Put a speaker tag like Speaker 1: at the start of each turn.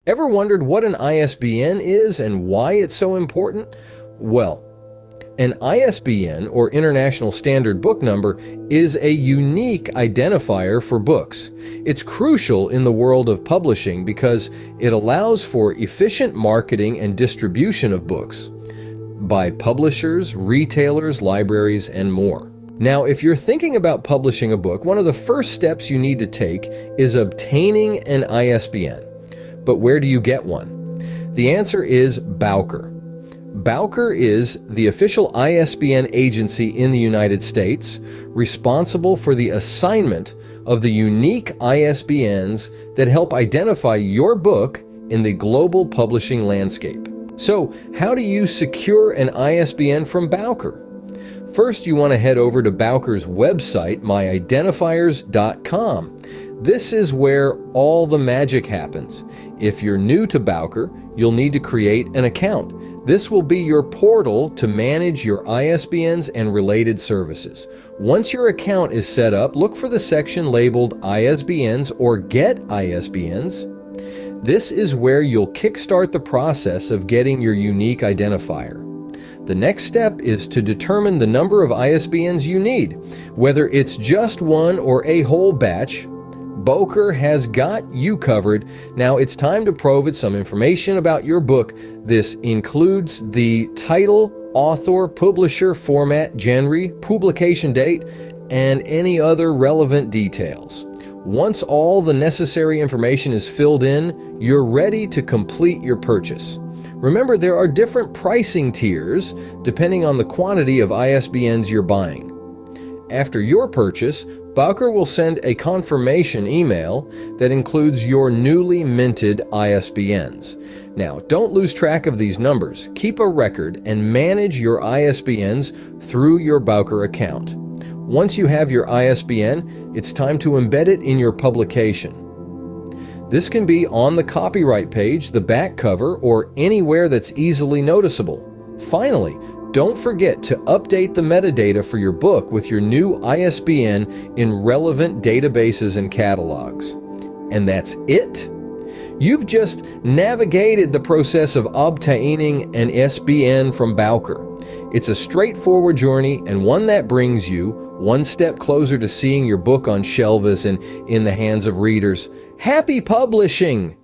Speaker 1: Ever wondered what an ISBN is and why it's so important? Well, an ISBN, or International Standard Book Number, is a unique identifier for books. It's crucial in the world of publishing because it allows for efficient marketing and distribution of books by publishers, retailers, libraries, and more. Now, if you're thinking about publishing a book, one of the first steps you need to take is obtaining an ISBN. But where do you get one? The answer is Bowker. Bowker is the official ISBN agency in the United States, responsible for the assignment of the unique ISBNs that help identify your book in the global publishing landscape. So, how do you secure an ISBN from Bowker? First, you want to head over to Bowker's website, myidentifiers.com. This is where all the magic happens. If you're new to Bowker, you'll need to create an account. This will be your portal to manage your ISBNs and related services. Once your account is set up, look for the section labeled ISBNs or Get ISBNs. This is where you'll kickstart the process of getting your unique identifier. The next step is to determine the number of ISBNs you need. Whether it's just one or a whole batch, Bowker has got you covered. Now it's time to provide some information about your book. This includes the title, author, publisher, format, genre, publication date, and any other relevant details. Once all the necessary information is filled in, you're ready to complete your purchase. Remember, there are different pricing tiers depending on the quantity of ISBNs you're buying. After your purchase, Bowker will send a confirmation email that includes your newly minted ISBNs. Now, don't lose track of these numbers. Keep a record and manage your ISBNs through your Bowker account. Once you have your ISBN, it's time to embed it in your publication. This can be on the copyright page, the back cover, or anywhere that's easily noticeable. Finally, don't forget to update the metadata for your book with your new ISBN in relevant databases and catalogs. And that's it. You've just navigated the process of obtaining an ISBN from Bowker. It's a straightforward journey and one that brings you one step closer to seeing your book on shelves and in the hands of readers. Happy publishing!